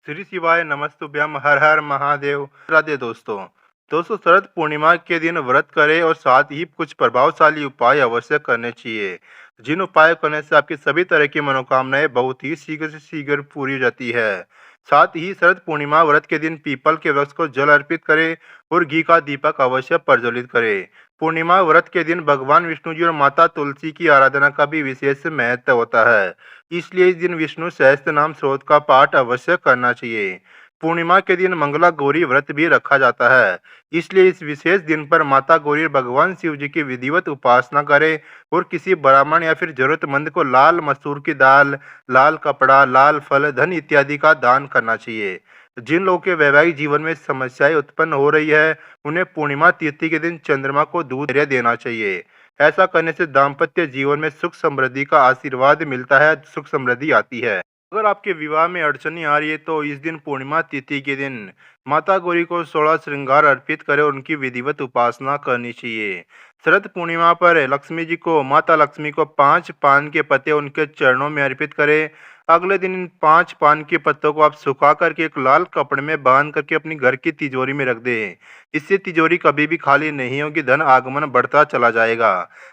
श्री शिवाय नमस्तुभ्यम हर हर महादेव। राधे दोस्तों शरद पूर्णिमा के दिन व्रत करें और साथ ही कुछ प्रभावशाली उपाय अवश्य करने चाहिए, जिन उपाय करने से आपकी सभी तरह की मनोकामनाएं बहुत ही शीघ्र से शीघ्र पूरी हो जाती है। साथ ही शरद पूर्णिमा व्रत के दिन पीपल के वृक्ष को जल अर्पित करें और घी का दीपक अवश्य प्रज्वलित करें। पूर्णिमा व्रत के दिन भगवान विष्णु जी और माता तुलसी की आराधना का भी विशेष महत्व होता है, इसलिए इस दिन विष्णु सहस्त्र नाम स्रोत का पाठ अवश्य करना चाहिए। पूर्णिमा के दिन मंगला गौरी व्रत भी रखा जाता है, इसलिए इस विशेष दिन पर माता गौरी और भगवान शिव जी की विधिवत उपासना करें और किसी ब्राह्मण या फिर जरूरतमंद को लाल मसूर की दाल, लाल कपड़ा, लाल फल, धन इत्यादि का दान करना चाहिए। जिन लोगों के वैवाहिक जीवन में समस्याएं उत्पन्न हो रही है, उन्हें पूर्णिमा तिथि के दिन चंद्रमा को दूध देना चाहिए। ऐसा करने से दाम्पत्य जीवन में सुख समृद्धि का आशीर्वाद मिलता है, सुख समृद्धि आती है। अगर आपके विवाह में अड़चनी आ रही है तो इस दिन पूर्णिमा तिथि के दिन माता गौरी को 16 श्रृंगार अर्पित करें और उनकी विधिवत उपासना करनी चाहिए। शरद पूर्णिमा पर लक्ष्मी जी को, माता लक्ष्मी को 5 पान के पत्ते उनके चरणों में अर्पित करें। अगले दिन इन 5 पान के पत्तों को आप सुखा करके एक लाल कपड़े में बांध करके अपनी घर की तिजोरी में रख दें। इससे तिजोरी कभी भी खाली नहीं होगी, धन आगमन बढ़ता चला जाएगा।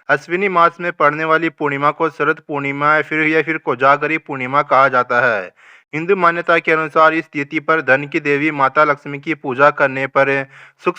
अश्विनी मास में पड़ने वाली पूर्णिमा को शरद पूर्णिमा या फिर कोजागरी पूर्णिमा कहा जाता है। हिंदू मान्यता के अनुसार इस तिथि पर धन की देवी माता लक्ष्मी की पूजा करने पर सुख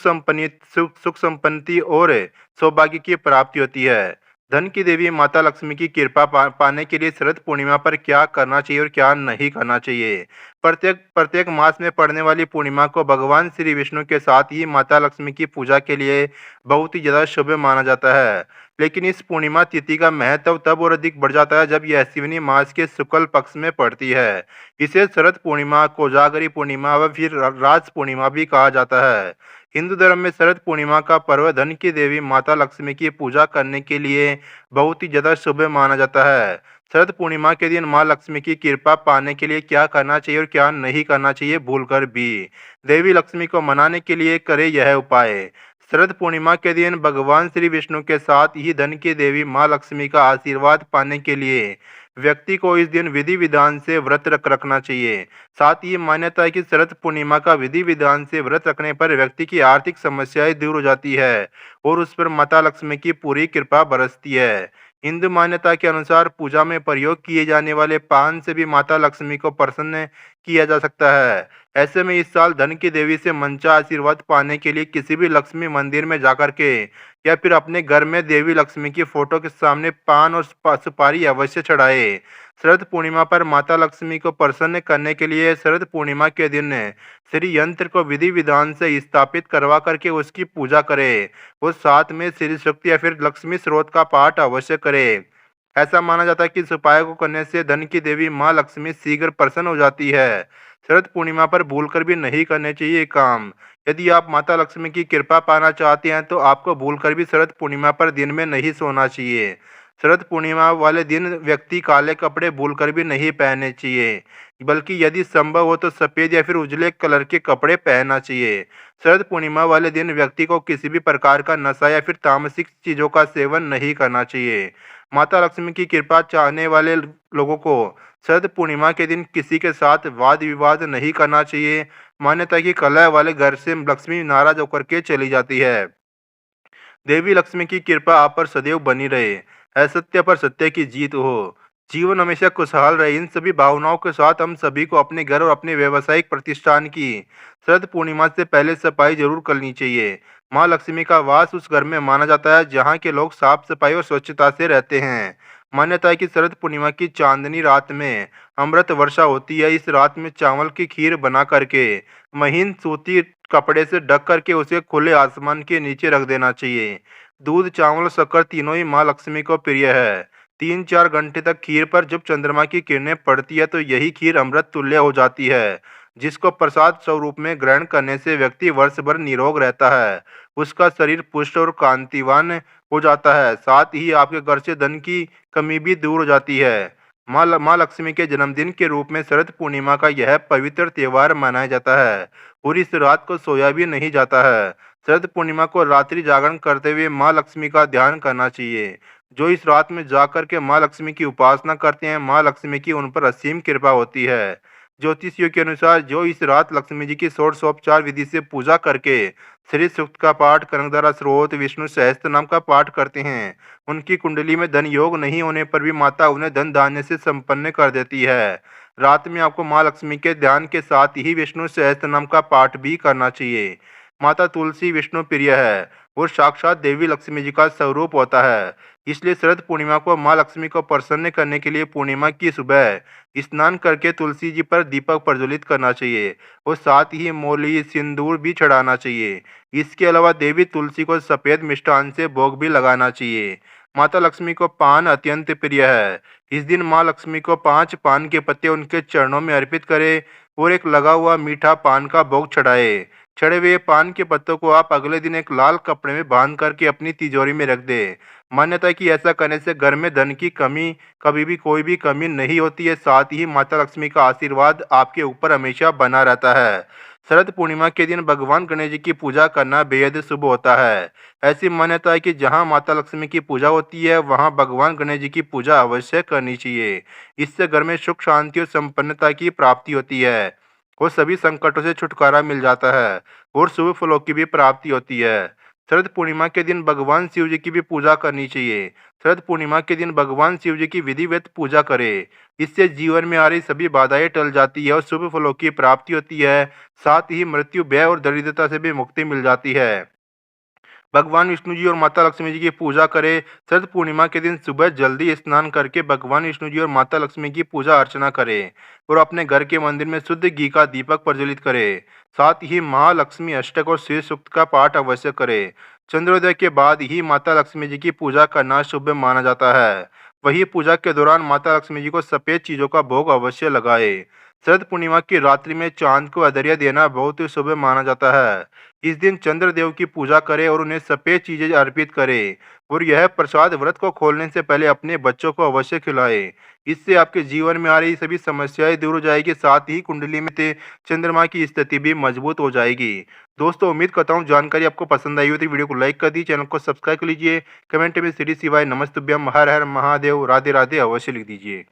संपत्ति और सौभाग्य की प्राप्ति होती है। धन की देवी माता लक्ष्मी की कृपा पाने के लिए शरद पूर्णिमा पर क्या करना चाहिए और क्या नहीं करना चाहिए। प्रत्येक प्रत्येक मास में पड़ने वाली पूर्णिमा को भगवान श्री विष्णु के साथ ही माता लक्ष्मी की पूजा के लिए बहुत ही ज़्यादा शुभ माना जाता है। लेकिन इस पूर्णिमा तिथि का महत्व तब और अधिक बढ़ जाता है जब यह अश्विनी मास के शुक्ल पक्ष में पड़ती है। इसे शरद पूर्णिमा, कोजागरी पूर्णिमा व फिर राज पूर्णिमा भी कहा जाता है। हिंदू धर्म में शरद पूर्णिमा का पर्व धन की देवी माता लक्ष्मी की पूजा करने के लिए बहुत ही ज़्यादा शुभ माना जाता है। शरद पूर्णिमा के दिन माँ लक्ष्मी की कृपा पाने के लिए क्या करना चाहिए और क्या नहीं करना चाहिए भूलकर भी। देवी लक्ष्मी को मनाने के लिए करें यह उपाय। शरद पूर्णिमा के दिन भगवान श्री विष्णु के साथ ही धन की देवी माँ लक्ष्मी का आशीर्वाद पाने के लिए व्यक्ति को इस दिन विधि विधान से व्रत रखना चाहिए। साथ ही मान्यता है कि शरद पूर्णिमा का विधि विधान से व्रत रखने पर व्यक्ति की आर्थिक समस्याएं दूर हो जाती है और उस पर माता लक्ष्मी की पूरी कृपा बरसती है। हिंदू मान्यता के अनुसार पूजा में प्रयोग किए जाने वाले पान से भी माता लक्ष्मी को प्रसन्न किया जा सकता है। ऐसे में इस साल धन की देवी से मनचा आशीर्वाद पाने के लिए किसी भी लक्ष्मी मंदिर में जाकर के या फिर अपने घर में देवी लक्ष्मी की फोटो के सामने पान और सुपारी अवश्य चढ़ाए। शरद पूर्णिमा पर माता लक्ष्मी को प्रसन्न करने के लिए शरद पूर्णिमा के दिन श्री यंत्र को विधि विधान से स्थापित करवा करके उसकी पूजा करें और साथ में श्री शक्ति या फिर लक्ष्मी स्रोत का पाठ अवश्य करें। ऐसा माना जाता है कि इस उपाय को करने से धन की देवी माँ लक्ष्मी शीघ्र प्रसन्न हो जाती है। शरद पूर्णिमा पर भूलकर भी नहीं करने चाहिए ये काम। यदि आप माता लक्ष्मी की कृपा पाना चाहते हैं तो आपको भूलकर भी शरद पूर्णिमा पर दिन में नहीं सोना चाहिए। शरद पूर्णिमा वाले दिन व्यक्ति काले कपड़े भूलकर भी नहीं पहनने चाहिए, बल्कि यदि संभव हो तो सफ़ेद या फिर उजले कलर के कपड़े पहनना चाहिए। शरद पूर्णिमा वाले दिन व्यक्ति को किसी भी प्रकार का नशा या फिर तामसिक चीज़ों का सेवन नहीं करना चाहिए। माता लक्ष्मी की कृपा चाहने वाले लोगों को शरद पूर्णिमा के दिन किसी के साथ वाद विवाद नहीं करना चाहिए। मान्यता है कि कलह वाले घर से लक्ष्मी नाराज होकर के चली जाती है। देवी लक्ष्मी की कृपा आप पर सदैव बनी रहे। असत्य पर सत्य की जीत हो। जीवन हमेशा खुशहाल रहे। इन सभी भावनाओं के साथ हम सभी को अपने घर और अपने व्यावसायिक प्रतिष्ठान की शरद पूर्णिमा से पहले सफाई जरूर करनी चाहिए। माँ लक्ष्मी का वास उस घर में माना जाता है जहाँ के लोग साफ सफाई और स्वच्छता से रहते हैं। मान्यता है कि शरद पूर्णिमा की चांदनी रात में अमृत वर्षा होती है। इस रात में चावल की खीर बना करके महीन सूती कपड़े से ढक करके उसे खुले आसमान के नीचे रख देना चाहिए। दूध, चावल, शक्कर तीनों ही माँ लक्ष्मी को प्रिय है। 3-4 घंटे तक खीर पर जब चंद्रमा की किरणें पड़ती है तो यही खीर अमृत तुल्य हो जाती है, जिसको प्रसाद स्वरूप में ग्रहण करने से व्यक्ति वर्ष भर निरोग रहता है। उसका शरीर पुष्ट और कांतिवान हो जाता है। साथ ही आपके घर से धन की कमी भी दूर हो जाती है। माँ लक्ष्मी के जन्मदिन के रूप में शरद पूर्णिमा का यह पवित्र त्यौहार मनाया जाता है और इस रात को सोया भी नहीं जाता है। शरद पूर्णिमा को रात्रि जागरण करते हुए माँ लक्ष्मी का ध्यान करना चाहिए। जो इस रात में जाकर के माँ लक्ष्मी की उपासना करते हैं, माँ लक्ष्मी की उन पर असीम कृपा होती है। ज्योतिषियों के अनुसार जो इस रात लक्ष्मी जी की षोडशोपचार विधि से पूजा करके श्री सूक्त का पाठ, कनकधारा स्रोत, विष्णु सहस्त्र नाम का पाठ करते हैं, उनकी कुंडली में धन योग नहीं होने पर भी माता उन्हें धन धान्य से संपन्न कर देती है। रात में आपको माँ लक्ष्मी के ध्यान के साथ ही विष्णु सहस्त्र नाम का पाठ भी करना चाहिए। माता तुलसी विष्णु प्रिय है और साक्षात देवी लक्ष्मी जी का स्वरूप होता है। इसलिए शरद पूर्णिमा को माँ लक्ष्मी को प्रसन्न करने के लिए पूर्णिमा की सुबह स्नान करके तुलसी जी पर दीपक प्रज्वलित करना चाहिए और साथ ही मौली सिंदूर भी चढ़ाना चाहिए। इसके अलावा देवी तुलसी को सफ़ेद मिष्ठान से भोग भी लगाना चाहिए। माता लक्ष्मी को पान अत्यंत प्रिय है। इस दिन माँ लक्ष्मी को 5 पान के पत्ते उनके चरणों में अर्पित करें और एक लगा हुआ मीठा पान का भोग चढ़ाए। चढ़े हुए पान के पत्तों को आप अगले दिन एक लाल कपड़े में बांध करके अपनी तिजोरी में रख दें। मान्यता है कि ऐसा करने से घर में धन की कमी, कभी भी कोई भी कमी नहीं होती है। साथ ही माता लक्ष्मी का आशीर्वाद आपके ऊपर हमेशा बना रहता है। शरद पूर्णिमा के दिन भगवान गणेश जी की पूजा करना बेहद शुभ होता है। ऐसी मान्यता है कि जहाँ माता लक्ष्मी की पूजा होती है वहाँ भगवान गणेश जी की पूजा अवश्य करनी चाहिए। इससे घर में सुख शांति और संपन्नता की प्राप्ति होती है और सभी संकटों से छुटकारा मिल जाता है और शुभ फलों की भी प्राप्ति होती है। शरद पूर्णिमा के दिन भगवान शिव जी की भी पूजा करनी चाहिए। शरद पूर्णिमा के दिन भगवान शिव जी की विधिवत पूजा करें। इससे जीवन में आ रही सभी बाधाएं टल जाती है और शुभ फलों की प्राप्ति होती है। साथ ही मृत्यु, भय और दरिद्रता से भी मुक्ति मिल जाती है। भगवान विष्णु जी और माता लक्ष्मी जी की पूजा करें। शरद पूर्णिमा के दिन सुबह जल्दी स्नान करके भगवान विष्णु जी और माता लक्ष्मी की पूजा अर्चना करें और अपने घर के मंदिर में शुद्ध घी का दीपक प्रज्वलित करें। साथ ही महालक्ष्मी अष्टक और श्री सूक्त का पाठ अवश्य करें। चंद्रोदय के बाद ही माता लक्ष्मी जी की पूजा करना शुभ माना जाता है। वही पूजा के दौरान माता लक्ष्मी जी को सफ़ेद चीज़ों का भोग अवश्य लगाए। शरद पूर्णिमा की रात्रि में चांद को अर्घ्य देना बहुत ही शुभ माना जाता है। इस दिन चंद्रदेव की पूजा करें और उन्हें सफ़ेद चीज़ें अर्पित करें और यह प्रसाद व्रत को खोलने से पहले अपने बच्चों को अवश्य खिलाएं। इससे आपके जीवन में आ रही सभी समस्याएं दूर हो जाएगी। साथ ही कुंडली में चंद्रमा की स्थिति भी मजबूत हो जाएगी। दोस्तों, उम्मीद करता हूँ जानकारी आपको पसंद आई हो तो वीडियो को लाइक कर दी, चैनल को सब्सक्राइब कर लीजिए। कमेंट में श्री शिवाय नमस्तुभ्यम, हर हर महादेव, राधे राधे अवश्य लिख दीजिए।